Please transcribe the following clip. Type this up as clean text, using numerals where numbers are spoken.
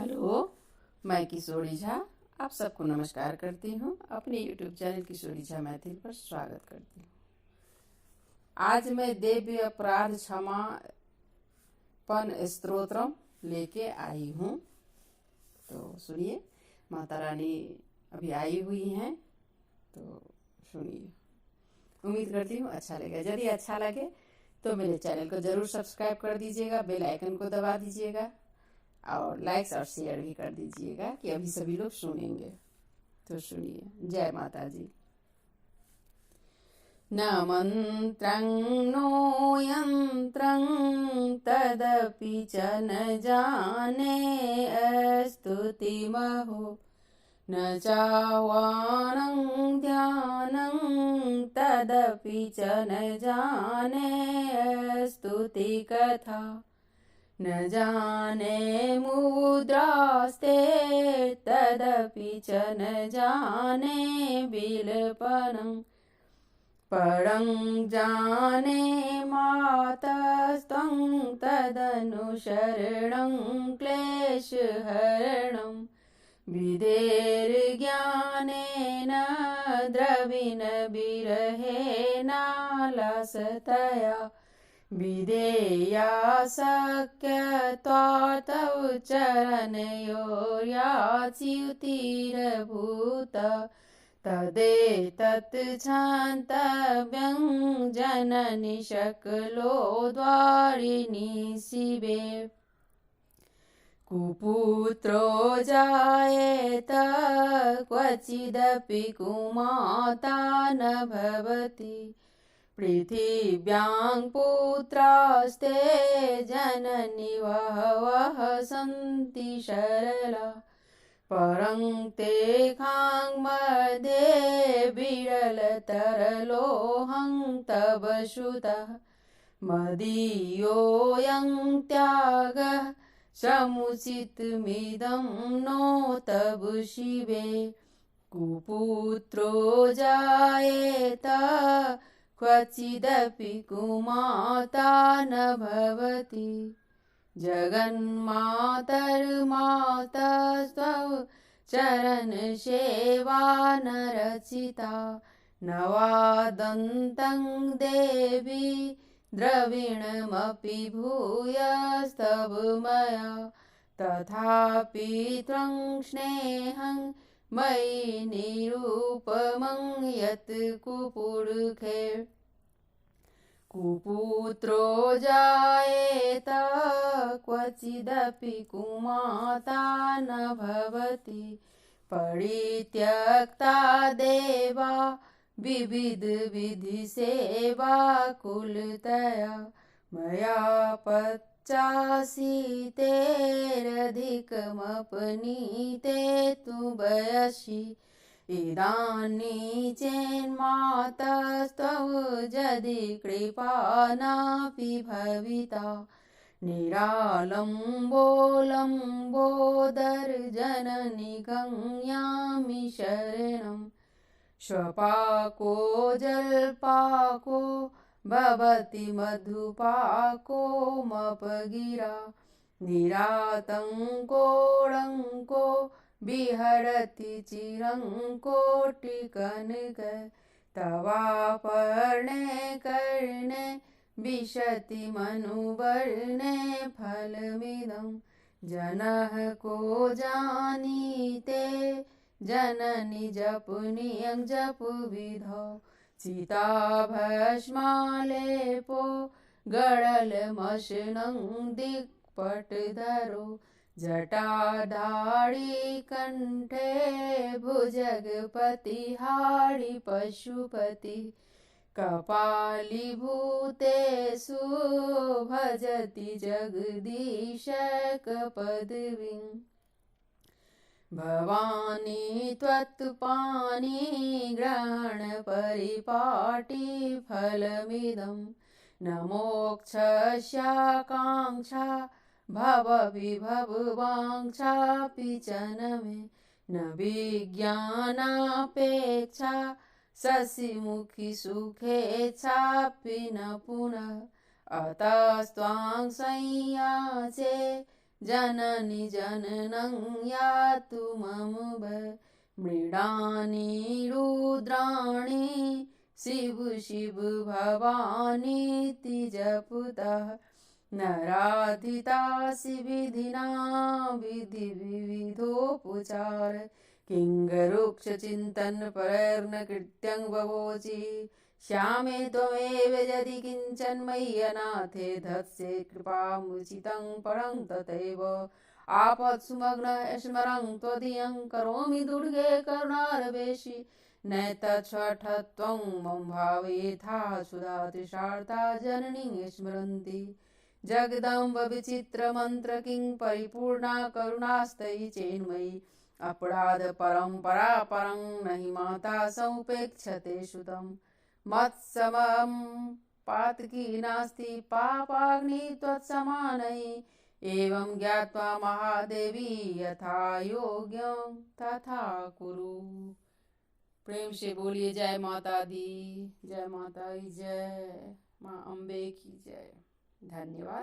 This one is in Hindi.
हेलो, मैं किशोरी झा आप सबको नमस्कार करती हूँ। अपने YouTube चैनल किशोरी झा मैथिल पर स्वागत करती हूँ। आज मैं दिव्य अपराध क्षमापन स्तोत्रम लेके आई हूँ। तो सुनिए, माता रानी अभी आई हुई हैं, तो सुनिए। उम्मीद करती हूँ अच्छा लगेगा। यदि अच्छा लगे तो मेरे चैनल को ज़रूर सब्सक्राइब कर दीजिएगा, बेल आइकन को दबा दीजिएगा और लाइक्स और शेयर भी कर दीजिएगा कि अभी सभी लोग सुनेंगे। तो सुनिए। जय माता जी। न मंत्रं नो यंत्रं तदपि च न जाने स्तुतिमहो न चाह्वानं ध्यानं तदपि च न जाने स्तुति कथा न जाने मुद्रास्ते तदपि च न जाने बिलपनं परं जाने मातस्त्वं तदनुशरणं क्लेशहरणं विधेर्ज्ञानेन द्रविण विरहेणालसतया विधेया शक्यत्वात् तव चरणयोर्याच्युतिरभूत तदेतत् क्षन्तव्यं जननि शकलो द्वारिणि शिवे कुपुत्रो जायेत क्वचिदपि कुमाता न भवति पृथिव्यां पुत्रास्ते जननि वहवः सन्ति सरला परं ते खाङ्मध्ये बिरलतरलोऽहं तव सुतः मदीयोऽयं त्यागः समुचितमिदं नो तव शिवे कुपुत्रो जायेत क्वचिदपि कुमाता न भवति जगन्मातर्मातस्त्वं चरणसेवा न रचिता न वा दन्तं देवी द्रविणमपि भूयस्तव मया तथापि त्वं स्नेहं मयि निरूपमं यत् कुपुरुखे कुपुत्रो जायेत क्वचिदपि कुमाता न भवति परित्यक्ता देवा विविध विधि सेवा कुलतया मया पच्चाशीतेरधिकमपनीते तु वयसि इदानीं चेन्मातस्त्वं यदि कृपा नापि भविता निरालम्बोलम्बोदरजननि गम्यामि शरणं स्वपाको जलपाको भवति मधुपाको मपगिरा निरातङ्कोडङ्को विहरति चिरङ्कोटिकनक तवापर्णे कर्णे विशति मनुवर्णे फलमिदं जनः को जानीते जननि जपुनियं जपुविधौ चिताभस्मालेपो गडलमशनं दिक्पटधरो जटाधारी कंठे भुजगपतिहारी पशुपति कपालीभूतेषु भजति जगदीशकपदवीं भवानी त्वत्पाणिग्रहणपरिपाटी फलमिदं न मोक्षस्याकाङ्क्षा भवविभववाञ्छापि च न मे न विज्ञानापेक्षा शशिमुखी सुखेच्छापि न पुनः अतस्त्वां संयाचे जननी जननं यातु मम मृडानि रुद्राणि शिव शिव भवानीति जपुतः नराधितासि विधिना विधि विविधोपचार किङ्करुक्षचिन्तन परैर्न कृत्यं ववोचि श्यामे त्वमेव यदि किञ्चन मय्यनाथे धत्से कृपामुचितं परं तथैव आपत्सुमग्न स्मरं त्वदीयं करोमि दुर्गे करुणारवेशि नैतच्छठत्वं मम भावयेथा सुधा तृषार्ता जननीं स्मरन्ति जगदम्ब विचित्रमन्त्र किं परिपूर्णा करुणास्तयि चेन्मयि अपराध परम्परा परं नहि माता समुपेक्षते सुतं मत्समं पातकी नास्ति पापाग्नि त्वत्समानै एवं ज्ञात्वा महादेवी यथा योग्यं तथा कुरु। प्रेम से बोलिए जय माता दी, जय माता की जय, माँ अम्बे की जय। धन्यवाद।